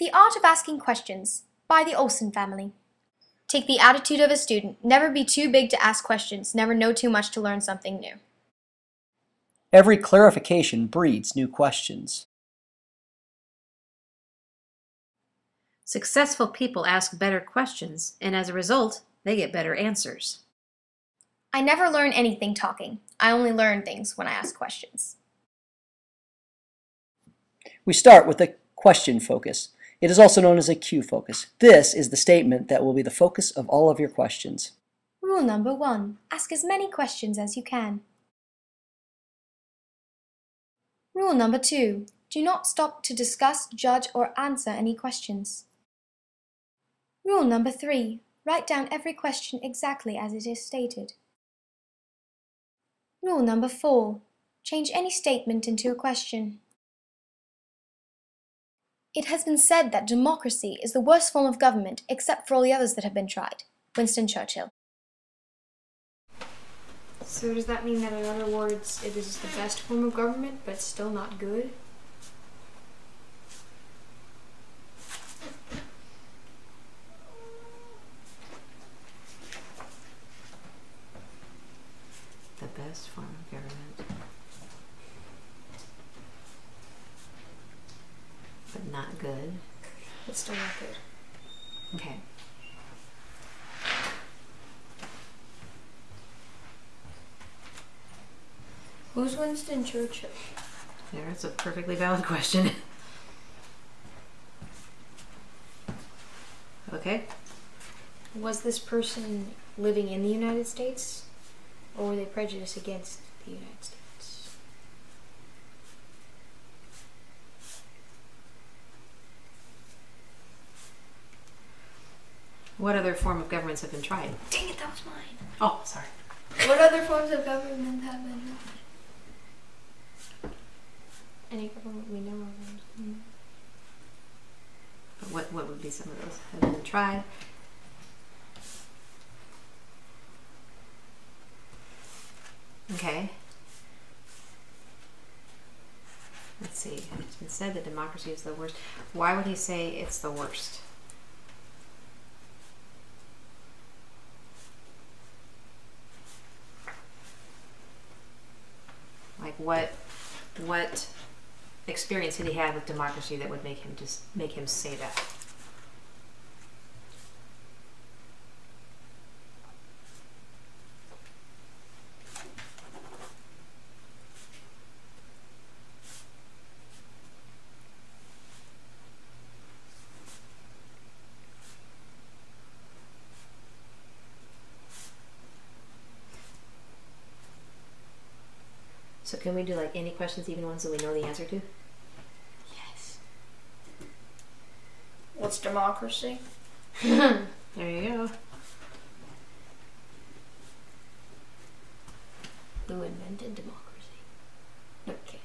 The Art of Asking Questions by the Olson Family. Take the attitude of a student. Never be too big to ask questions. Never know too much to learn something new. Every clarification breeds new questions. Successful people ask better questions, and as a result, they get better answers. I never learn anything talking. I only learn things when I ask questions. We start with a question focus. It is also known as a Q focus. This is the statement that will be the focus of all of your questions. Rule number 1. Ask as many questions as you can. Rule number 2. Do not stop to discuss, judge, or answer any questions. Rule number 3. Write down every question exactly as it is stated. Rule number 4. Change any statement into a question. It has been said that democracy is the worst form of government except for all the others that have been tried. Winston Churchill. So does that mean that, in other words, it is the best form of government, but still not good? The best form of government, but not good. It's still not good. Okay. Who's Winston Churchill? That's a perfectly valid question. Okay. Was this person living in the United States, or were they prejudiced against the United States? What other form of governments have been tried? Dang it, that was mine. Oh, sorry. What other forms of government have been tried? Any government we know of. But what would be some of those that have been tried? Okay. Let's see. It's been said that democracy is the worst. Why would he say it's the worst? Like what experience had he had with democracy that would make him say that? So can we do like any questions, even ones that we know the answer to? Yes. What's democracy? There you go. Who invented democracy? Okay.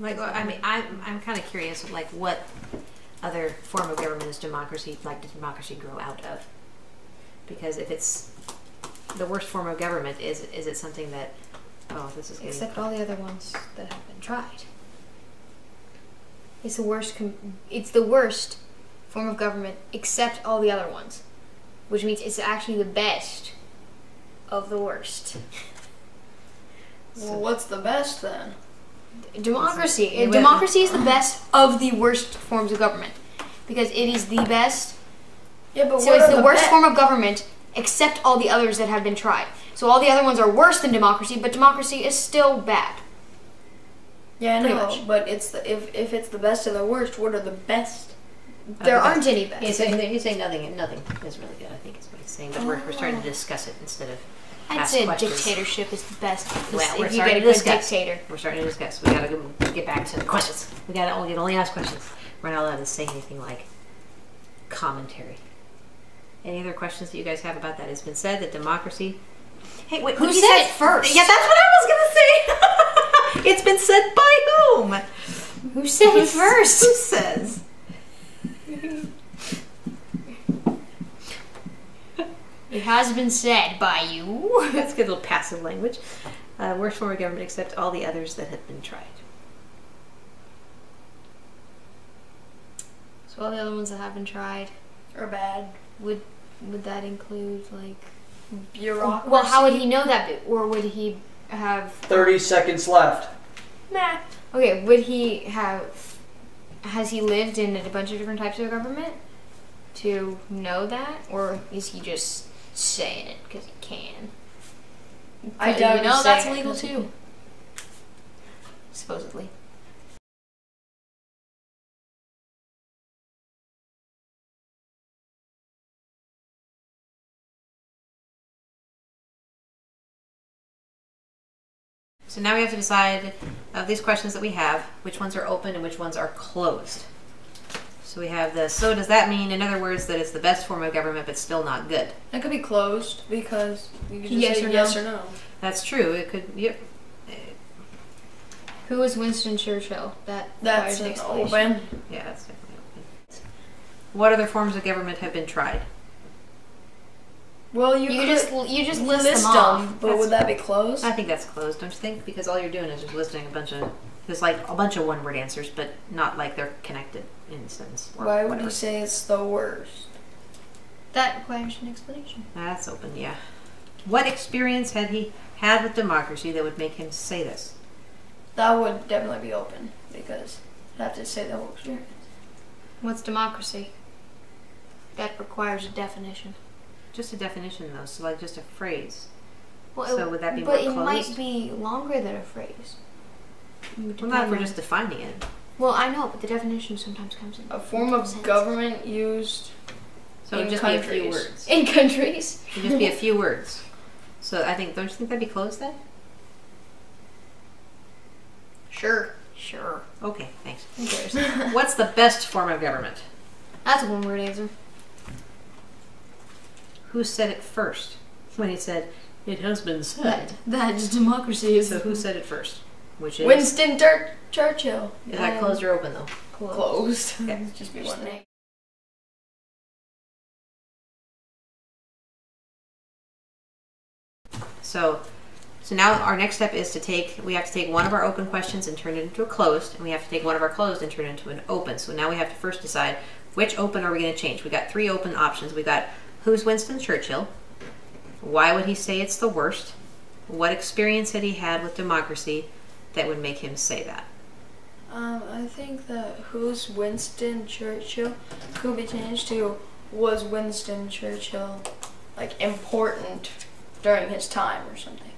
Like, I mean, I'm kind of curious, like, what other form of government is democracy? Like, did democracy grow out of? Because if it's the worst form of government, is it something that? Oh, this is getting. Except all the other ones that have been tried. It's the worst. It's the worst form of government, except all the other ones, which means it's actually the best of the worst. Well, what's the best then? Democracy. Democracy is the best of the worst forms of government because it is the best. Yeah, but So it's the worst form of government, except all the others that have been tried. So all the other ones are worse than democracy, but democracy is still bad. Yeah, I Pretty know, much. but it's if it's the best of the worst, what are the best? There aren't any best. He's saying nothing is really good. I think is what he's saying. But we're starting to discuss it instead of. I'd ask say questions. dictatorship is the best. Well, we're if you starting get a to good discuss. dictator. We're starting to discuss. We gotta get back to the questions. We gotta only ask questions. We're not allowed to say anything like commentary. Any other questions that you guys have about that? It's been said that democracy. Hey, wait, Who said it first? Yeah, that's what I was gonna say. It's been said by whom? Who said it first? Who says? It has been said by you. That's good little passive language. Worst form of government except all the others that have been tried. So all the other ones that have been tried, Or bad. would that include like? Bureaucracy. Well, how would he know that? Or would he have? 30 seconds left. Nah. Okay. Would he have? Has he lived in a bunch of different types of government to know that, or is he just saying it because he can? I doubt he's that's saying it illegal 'cause he too. Supposedly. So now we have to decide of these questions that we have, which ones are open and which ones are closed. So we have this. So does that mean, in other words, that it's the best form of government but still not good? That could be closed because you could just Yes say or yes no. or no. That's true. It could. Yep. Who was Winston Churchill? That's requires an explanation. open. Yeah, that's definitely open. What other forms of government have been tried? Well, you could You just list them off. but would that be closed? I think that's closed, don't you think? Because all you're doing is just listing a bunch of, there's like a bunch of one-word answers, but not like they're connected in a sentence. Or Why would whatever. you say it's the worst? That requires an explanation. That's open, yeah. What experience had he had with democracy that would make him say this? That would definitely be open because I'd have to say the whole experience. What's democracy? That requires a definition. Just a definition, though, so like just a phrase. Well, So would that be but more it might closed? be longer than a phrase. Well, not if we're just defining it. Well, I know, but the definition sometimes comes in A form of sense. government used So it would in just be a few countries. words. in countries. It would just be a few words. So I think, don't you think that'd be closed then? Sure. Sure. Okay, thanks. Who cares? What's the best form of government? That's a one-word answer. Who said it first? When he said, it has been said. That's democracy is So who said it first? Which is? Winston Churchill. Is that closed or open though? Closed. Okay. Just be one name. So now our next step is we have to take one of our open questions and turn it into a closed, and we have to take one of our closed and turn it into an open. So now we have to first decide which open are we going to change. We got 3 open options. We got who's Winston Churchill? Why would he say it's the worst? What experience had he had with democracy that would make him say that? I think that who's Winston Churchill could be changed to was Winston Churchill like important during his time or something.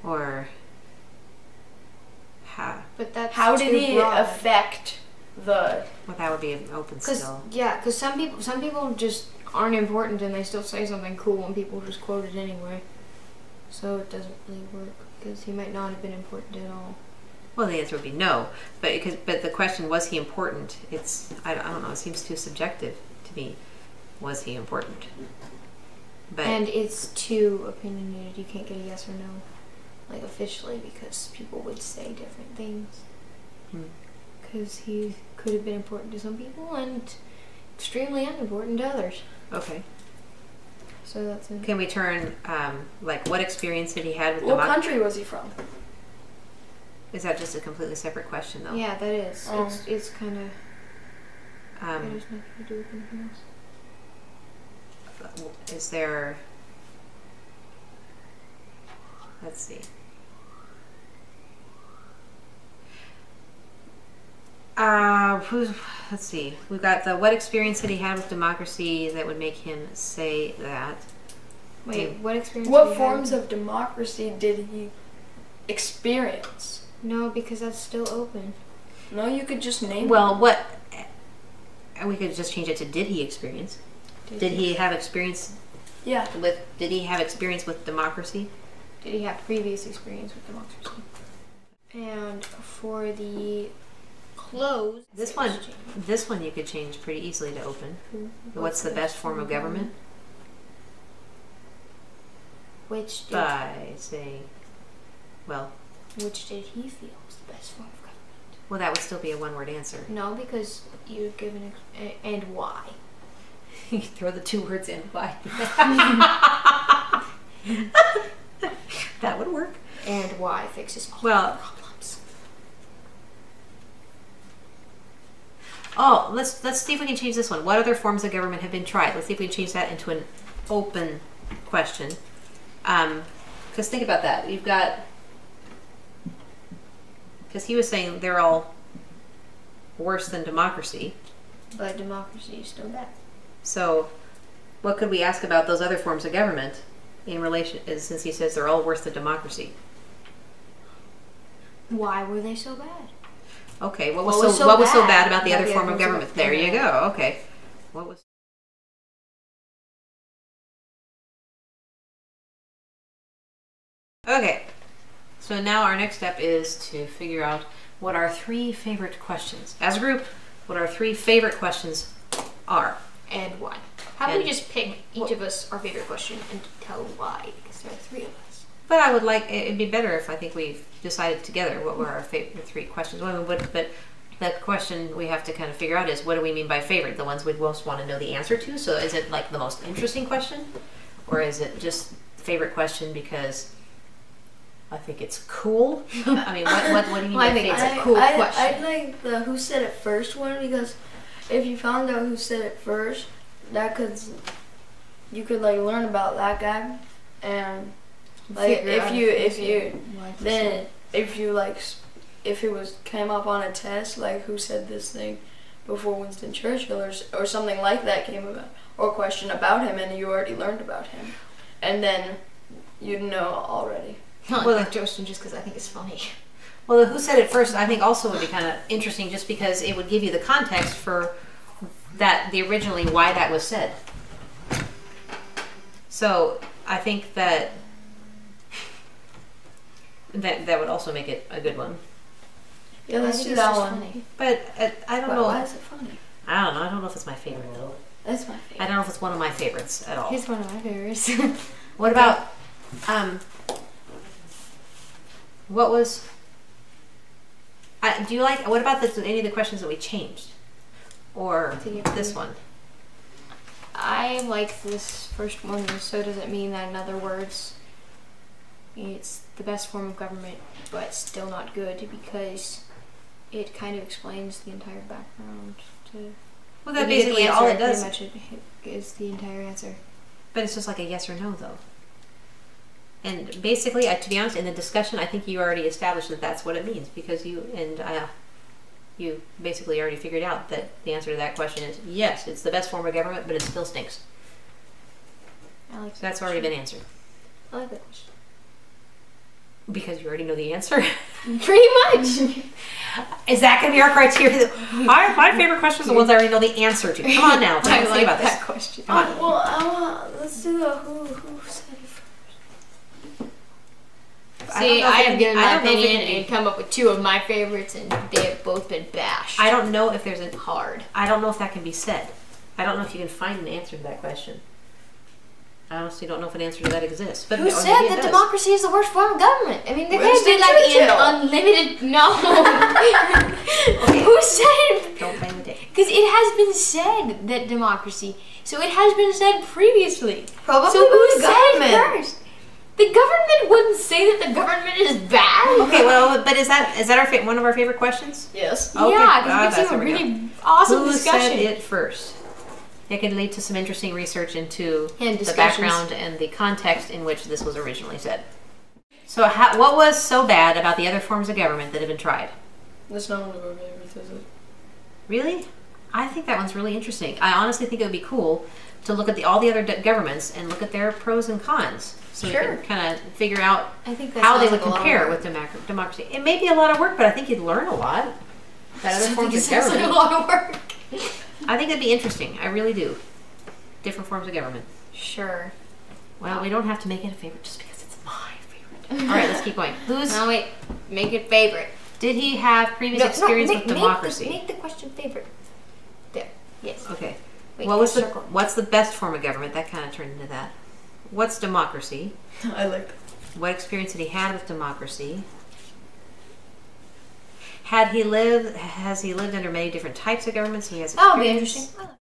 Or But that's How did too he broad. affect the well, that would be an open still. Because some people just aren't important and they still say something cool and people just quote it anyway. So it doesn't really work because he might not have been important at all. Well, the answer would be no. But the question, was he important? I don't know. It seems too subjective to me. Was he important? But And it's too opinionated. You can't get a yes or no, like officially, because people would say different things. Because he could have been important to some people and extremely unimportant to others. okay. So that's it. Can we turn like what experience had he had with what democracy? country was he from? Is that just a completely separate question though? Yeah, that is. Oh. It's kind of. It has Um, nothing to do with anything else. is there? Let's see. Let's see. We've got the what experience had he had with democracy that would make him say that. Wait, what experience? What did you forms have? of democracy did he experience? No, because that's still open. No, you could just name Well, what? And we could just change it to did he experience? Did he have experience them. Yeah. with? Did he have experience with democracy? Did he have previous experience with democracy? And for the close, This one you could change pretty easily to open. What's the best form of government? Which did By saying, well, which did he feel was the best form of government? well, that would still be a one-word answer. No, because you give and why. You throw the 2 words in. Why? That would work. And why fixes all Well, problems. Oh, let's see if we can change this one. What other forms of government have been tried? Let's see if we can change that into an open question. Because think about that. You've got, because he was saying they're all worse than democracy. But democracy is still bad. So, what could we ask about those other forms of government in relation? Since he says they're all worse than democracy. Why were they so bad? Okay, what was so bad about the other form of government? There you Yeah. go. Okay, what was? Okay, so now our next step is to figure out what our 3 favorite questions. As a group, what our 3 favorite questions are. And why? How about And- we just pick each of us our favorite question and tell why? Because there are 3 of us. But I would like, it'd be better if I think we've decided together what were our favorite 3 questions. But the question we have to kind of figure out is, what do we mean by favorite? The ones we most want to know the answer to? So is it like the most interesting question? Or is it just favorite question because I think it's cool? I mean, what do you mean Well, I by think favorite? it's a cool question. I'd like the who said it first one, because if you found out who said it first, you could like learn about that guy, and like Figure out if it came up on a test, like who said this thing before Winston Churchill, or something like that came about, or a question about him, and you already learned about him, and then you'd know already. Not Well, like Justin, just because I think it's funny. Well, the who said it first, I think also would be kind of interesting just because it would give you the context for the originally why that was said. So I think that would also make it a good one. Yeah, I let's think do it's that just one. funny. But I don't know. Why is it funny? I don't know. I don't know if it's my favorite though. That's my favorite. I don't know if it's one of my favorites at all. He's one of my favorites. What about what was? Do you like? What about any of the questions that we changed, or this one? I like this first one. So does it mean that, in other words, it's the best form of government, but still not good, because it kind of explains the entire background to. Well, that If you get the basically all it answer, does. Pretty much it is the entire answer. But it's just like a yes or no, though. And basically, to be honest, in the discussion, I think you already established that that's what it means, because you basically already figured out that the answer to that question is yes, it's the best form of government, but it still stinks. I like So that's already been answered. I like that question. Because you already know the answer. Pretty much. Is that going to be our criteria? My favorite questions are the ones I already know the answer to. Come on now, I think like about that this. question. Come on. Let's do the who said it first. See, I have given my I don't know if it opinion can be- and come up with 2 of my favorites, and they have both been bashed. I don't know if there's a hard. I don't know if that can be said. I don't know if you can find an answer to that question. I honestly don't know if an answer to that exists. But Who or said maybe it that does. democracy is the worst form of government? I mean, there could Winston be like Churchill. an unlimited. No. Who said? Don't play with it. Because it has been said that democracy. So it has been said previously. Probably So who the said government. it first? The government wouldn't say that the government is bad. Okay, well, but is that our one of our favorite questions? Yes. Okay, Yeah, because that's it gives you where a we go. really awesome Who discussion. said it first? It can lead to some interesting research into And the discussions. background and the context in which this was originally said. So, what was so bad about the other forms of government that have been tried? That's not one of our favorites, is it? Really? I think that one's really interesting. I honestly think it would be cool to look at all the other governments and look at their pros and cons, so we Sure. can kind of figure out I think that how they sounds would like a lot of compare work. with democracy. It may be a lot of work, but I think you'd learn a lot. That other I think forms it of sounds like a government. lot of work. I think it'd be interesting. I really do. Different forms of government. Sure. Well, we don't have to make it a favorite just because it's my favorite. All right, let's keep going. No, wait. Make it favorite. Did he have previous experience with democracy? Make the question favorite. There. Yes. Okay. Wait, What's the best form of government? That kind of turned into that. What's democracy? I like that. What experience had he had with democracy? Has he lived under many different types of governments? He has That'll be experience? interesting.